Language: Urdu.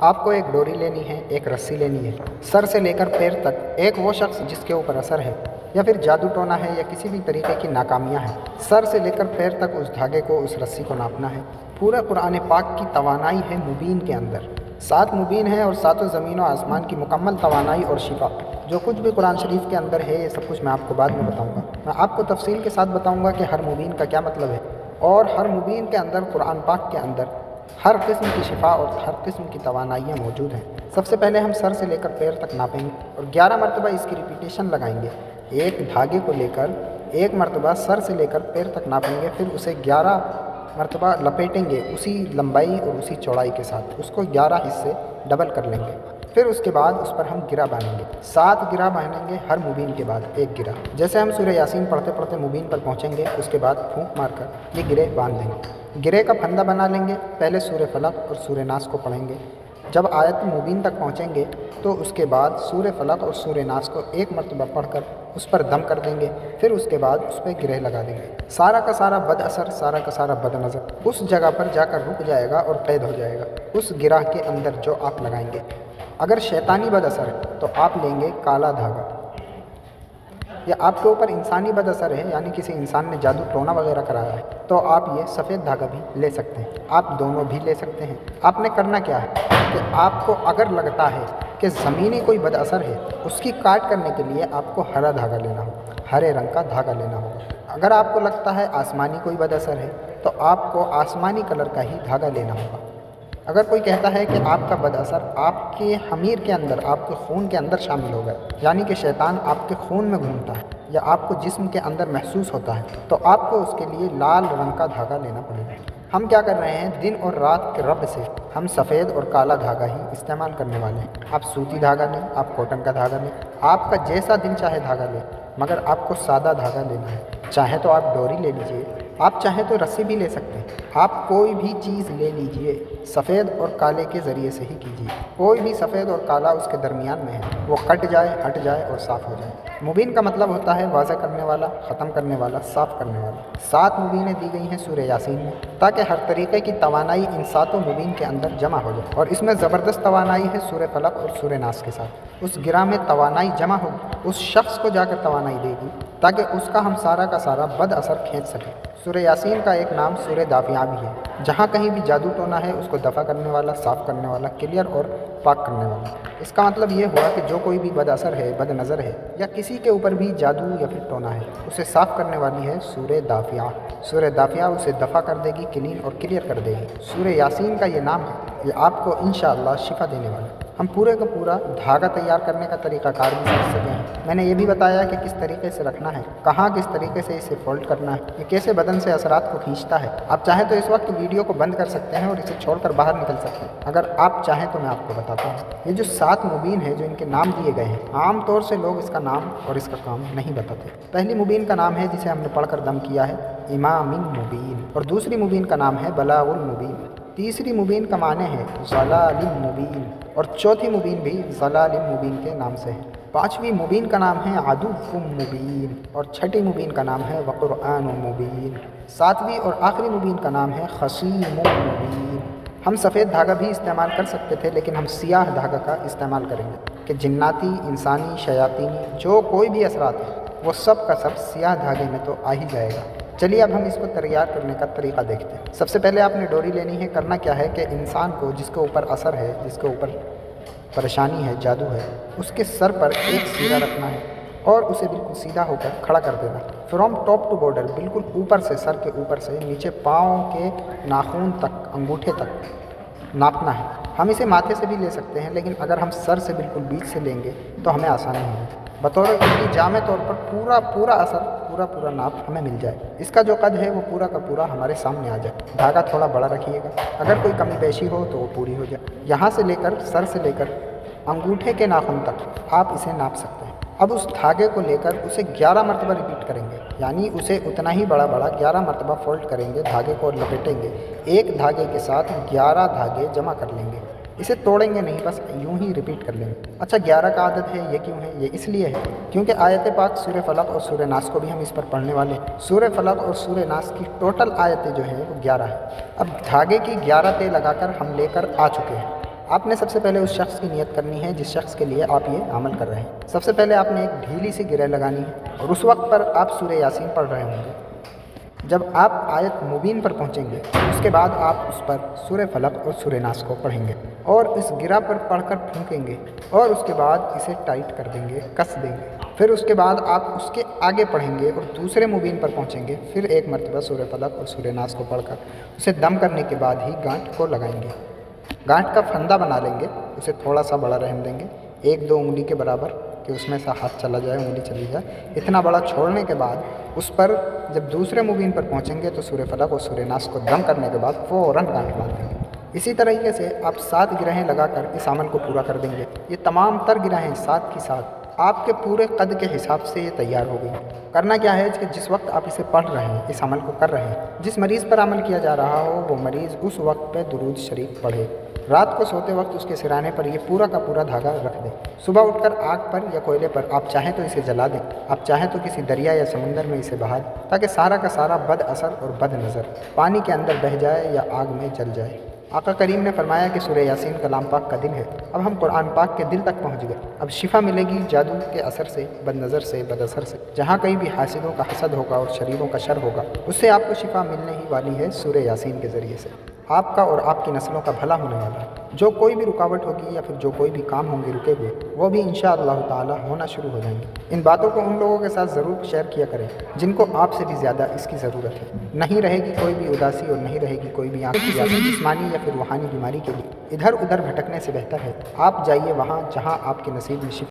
آپ کو ایک ڈوری لینی ہے، ایک رسی لینی ہے، سر سے لے کر پیر تک ایک وہ شخص جس کے اوپر اثر ہے یا پھر جادو ٹونا ہے یا کسی بھی طریقے کی ناکامیاں ہیں، سر سے لے کر پیر تک اس دھاگے کو، اس رسی کو ناپنا ہے۔ پورا قرآن پاک کی توانائی ہے مبین کے اندر، 7 مبین ہیں اور 7 زمین و آسمان کی مکمل توانائی اور شفا۔ جو کچھ بھی قرآن شریف کے اندر ہے یہ سب کچھ میں آپ کو بعد میں بتاؤں گا۔ میں آپ کو تفصیل کے ساتھ بتاؤں گا کہ ہر مبین کا کیا مطلب ہے، اور ہر مبین کے اندر، قرآن پاک کے اندر ہر قسم کی شفا اور ہر قسم کی توانائیاں موجود ہیں۔ سب سے پہلے ہم سر سے لے کر پیر تک ناپیں گے اور 11 مرتبہ اس کی ریپیٹیشن لگائیں گے۔ ایک دھاگے کو لے کر ایک مرتبہ سر سے لے کر پیر تک ناپیں گے، پھر اسے 11 مرتبہ لپیٹیں گے اسی لمبائی اور اسی چوڑائی کے ساتھ، اس کو 11 حصے ڈبل کر لیں گے۔ پھر اس کے بعد اس پر ہم گرہ باندھیں گے، 7 گرہ باندھیں گے ہر مبین کے بعد ایک گرہ۔ جیسے ہم سورہ یاسین پڑھتے پڑھتے مبین پر پہنچیں گے، اس کے بعد پھونک مار کر یہ گرہ باندھ دیں گے۔ گرہ کا پھندا بنا لیں گے، پہلے سورہ فلق اور سورہ ناس کو پڑھیں گے۔ جب آیت مبین تک پہنچیں گے تو اس کے بعد سورہ فلق اور سورہ ناس کو ایک مرتبہ پڑھ کر اس پر دم کر دیں گے، پھر اس کے بعد اس پہ گرہ لگا دیں گے۔ سارا کا سارا بد اثر، سارا کا سارا بد نظر اس جگہ پر جا کر رک جائے گا اور قید ہو جائے گا اس گرہ کے اندر جو آپ لگائیں گے۔ اگر شیطانی بد اثر ہے تو آپ لیں گے کالا دھاگا، یا آپ کے اوپر انسانی بد اثر ہے یعنی کسی انسان نے جادو ٹونا وغیرہ کرایا ہے تو آپ یہ سفید دھاگا بھی لے سکتے ہیں، آپ دونوں بھی لے سکتے ہیں۔ آپ نے کرنا کیا ہے کہ آپ کو اگر لگتا ہے کہ زمینی کوئی بد اثر ہے، اس کی کاٹ کرنے کے لیے آپ کو ہرا دھاگا لینا ہوگا، ہرے رنگ کا دھاگا لینا ہوگا۔ اگر آپ کو لگتا ہے آسمانی کوئی بد اثر ہے تو آپ کو آسمانی کلر کا ہی دھاگا لینا ہوگا۔ اگر کوئی کہتا ہے کہ آپ کا بد اثر آپ کے خمیر کے اندر، آپ کے خون کے اندر شامل ہو گیا، یعنی کہ شیطان آپ کے خون میں گھومتا ہے یا آپ کو جسم کے اندر محسوس ہوتا ہے، تو آپ کو اس کے لیے لال رنگ کا دھاگا لینا پڑے گا۔ ہم کیا کر رہے ہیں، دن اور رات کے رب سے ہم سفید اور کالا دھاگا ہی استعمال کرنے والے ہیں۔ آپ سوتی دھاگا لیں، آپ کاٹن کا دھاگا لیں، آپ کا جیسا دل چاہے دھاگا لیں، مگر آپ کو سادہ دھاگا لینا ہے۔ چاہے تو آپ ڈوری لے لیجئے، آپ چاہیں تو رسی بھی لے سکتے ہیں، آپ کوئی بھی چیز لے لیجئے، سفید اور کالے کے ذریعے سے ہی کیجیے۔ کوئی بھی سفید اور کالا اس کے درمیان میں ہے، وہ کٹ جائے، ہٹ جائے اور صاف ہو جائے۔ مبین کا مطلب ہوتا ہے واضح کرنے والا، ختم کرنے والا، صاف کرنے والا۔ 7 مبینیں دی گئی ہیں سورہ یاسین میں تاکہ ہر طریقے کی توانائی ان 7 مبین کے اندر جمع ہو جائے، اور اس میں زبردست توانائی ہے سورہ فلق اور سورہ ناس کے ساتھ۔ اس گرہ میں توانائی جمع ہوگی، اس شخص کو جا کر توانائی دے گی تاکہ اس کا ہم سارا کا سارا بد اثر کھینچ سکیں۔ سورہ یاسین کا ایک نام سورہ دافعہ بھی ہے، جہاں کہیں بھی جادو ٹونا ہے اس کو دفع کرنے والا، صاف کرنے والا، کلیئر اور پاک کرنے والا۔ اس کا مطلب یہ ہوا کہ جو کوئی بھی بد اثر ہے، بد نظر ہے، یا کسی کے اوپر بھی جادو یا پھر ٹونا ہے، اسے صاف کرنے والی ہے سورہ دافعہ۔ سورہ دافعہ اسے دفع کر دے گی، کلین اور کلیئر کر دے گی۔ سورہ یاسین کا یہ نام ہے، یہ آپ کو انشاءاللہ شفا دینے والا ہے۔ ہم پورے کا پورا دھاگا تیار کرنے کا طریقہ کار بھی سیکھ سکے ہیں۔ میں نے یہ بھی بتایا کہ کس طریقے سے رکھنا ہے، کہاں کس طریقے سے اسے فولڈ کرنا ہے، یہ کیسے بدن سے اثرات کو کھینچتا ہے۔ آپ چاہیں تو اس وقت ویڈیو کو بند کر سکتے ہیں اور اسے چھوڑ کر باہر نکل سکتے ہیں۔ اگر آپ چاہیں تو میں آپ کو بتاتا ہوں۔ یہ جو 7 مبین ہیں جو ان کے نام دیے گئے ہیں، عام طور سے لوگ اس کا نام اور اس کا کام نہیں بتاتے۔ پہلی مبین کا نام ہے جسے ہم نے پڑھ کر دم کیا ہے، امام مبین، اور دوسری مبین کا نام ہے بلاغ المبین۔ تیسری مبین کا معنی ہے ضلال مبین، اور چوتھی مبین بھی ضلال مبین کے نام سے ہے۔ 5ویں مبین کا نام ہے عدو مبین، اور 6ٹھی مبین کا نام ہے وقرآن مبین۔ 7ویں اور آخری مبین کا نام ہے خصیم مبین۔ ہم سفید دھاگا بھی استعمال کر سکتے تھے لیکن ہم سیاہ دھاگا کا استعمال کریں گے کہ جناتی، انسانی، شیاطینی جو کوئی بھی اثرات ہیں وہ سب کا سب سیاہ دھاگے میں تو آ ہی جائے گا۔ چلیے اب ہم اس کو تیار کرنے کا طریقہ دیکھتے ہیں۔ سب سے پہلے آپ نے ڈوری لینی ہے۔ کرنا کیا ہے کہ انسان کو جس کے اوپر اثر ہے، جس کے اوپر پریشانی ہے، جادو ہے، اس کے سر پر ایک سیرا رکھنا ہے اور اسے بالکل سیدھا ہو کر کھڑا کر دینا۔ فرام ٹاپ ٹو بارڈر، بالکل اوپر سے، سر کے اوپر سے نیچے پاؤں کے ناخن تک، انگوٹھے تک ناپنا ہے۔ ہم اسے ماتھے سے بھی لے سکتے ہیں لیکن اگر ہم سر سے بالکل بیچ سے لیں گے تو ہمیں آسانی ہوگی، بطور کہ جامع طور پر پورا اثر، پورا ناپ ہمیں مل جائے۔ اس کا جو قد ہے وہ پورا کا پورا ہمارے سامنے آ جائے۔ دھاگا تھوڑا بڑا رکھیے گا، اگر کوئی کمی بیشی ہو تو وہ پوری ہو جائے۔ یہاں سے لے کر، سر سے لے کر انگوٹھے کے ناخن تک آپ اسے ناپ سکتے ہیں۔ اب اس دھاگے کو لے کر اسے 11 مرتبہ ریپیٹ کریں گے، یعنی اسے اتنا ہی بڑا 11 مرتبہ فولڈ کریں گے، دھاگے کو لپیٹیں گے، ایک دھاگے کے ساتھ 11 دھاگے جمع کر لیں گے۔ اسے توڑیں گے نہیں، بس یوں ہی ریپیٹ کر لیں گے۔ اچھا 11 کا عدد ہے، یہ کیوں ہے؟ یہ اس لیے ہے کیونکہ آیت پاک سورہ فلق اور سورہ ناس کو بھی ہم اس پر پڑھنے والے ہیں۔ سورہ فلق اور سورہ ناس کی ٹوٹل آیتیں جو ہیں وہ 11 ہیں۔ اب دھاگے کی 11 تہ لگا کر ہم لے کر آ چکے ہیں۔ آپ نے سب سے پہلے اس شخص کی نیت کرنی ہے جس شخص کے لیے آپ یہ عمل کر رہے ہیں۔ سب سے پہلے آپ نے ایک ڈھیلی سی گرہ لگانی ہے اور اس وقت پر آپ سورہ یاسین پڑھ رہے ہوں گے۔ جب آپ آیت مبین پر پہنچیں گے اس کے بعد آپ اس پر سورہ فلق اور سورہ ناس کو پڑھیں گے اور اس گرہ پر پڑھ کر پھونکیں گے اور اس کے بعد اسے ٹائٹ کر دیں گے، کس دیں گے۔ پھر اس کے بعد آپ اس کے آگے پڑھیں گے اور دوسرے مبین پر پہنچیں گے، پھر ایک مرتبہ سورہ فلق اور سورہ ناس کو پڑھ کر اسے دم کرنے کے بعد ہی گانٹھ کو لگائیں گے۔ گانٹھ کا پھندہ بنا لیں گے، اسے تھوڑا سا بڑا رحم دیں گے، 1-2 انگلی کے برابر، کہ اس میں سے ہاتھ چلا جائے، انگلی چلی جائے، اتنا بڑا چھوڑنے کے بعد اس پر جب دوسرے مبین پر پہنچیں گے تو سورہ فلق اور سورہ ناس کو دم کرنے کے بعد فوراً گانٹھ باندھ دیں گے۔ اسی طریقے سے آپ 7 گرہیں لگا کر اس عمل کو پورا کر دیں گے۔ یہ تمام تر گرہیں 7 کی 7 آپ کے پورے قد کے حساب سے یہ تیار ہو گئی۔ کرنا کیا ہے کہ جس وقت آپ اسے پڑھ رہے ہیں، اس عمل کو کر رہے ہیں، جس مریض پر عمل کیا جا رہا ہو وہ مریض اس وقت پہ درود شریف پڑھے۔ رات کو سوتے وقت اس کے سرانے پر یہ پورا کا پورا دھاگا رکھ دیں۔ صبح اٹھ کر آگ پر یا کوئلے پر، آپ چاہیں تو اسے جلا دیں، آپ چاہیں تو کسی دریا یا سمندر میں اسے بہا دیں، تاکہ سارا کا سارا بد اثر اور بد نظر پانی کے اندر بہہ جائے یا آگ میں جل جائے۔ آقا کریم نے فرمایا کہ سورہ یاسین کلام پاک کا دل ہے۔ اب ہم قرآن پاک کے دل تک پہنچ گئے۔ اب شفا ملے گی جادو کے اثر سے، بد نظر سے، بد اثر سے۔ جہاں کہیں بھی حاسدوں کا حسد ہوگا اور شریروں کا شر ہوگا، اس سے آپ کو شفا ملنے ہی والی ہے سورہ یاسین کے ذریعے سے۔ آپ کا اور آپ کی نسلوں کا بھلا ہونے والا ہے۔ جو کوئی بھی رکاوٹ ہوگی یا پھر جو کوئی بھی کام ہوں گے رکے ہوئے، وہ بھی انشاءاللہ تعالی ہونا شروع ہو جائیں گے۔ ان باتوں کو ان لوگوں کے ساتھ ضرور شیئر کیا کریں جن کو آپ سے بھی زیادہ اس کی ضرورت ہے۔ نہیں رہے گی کوئی بھی اداسی اور نہیں رہے گی کوئی بھی آنکھ کی جسمانی یا پھر روحانی بیماری کے لیے ادھر ادھر بھٹکنے سے بہتر ہے آپ جائیے وہاں جہاں آپ کے نصیب میں شفا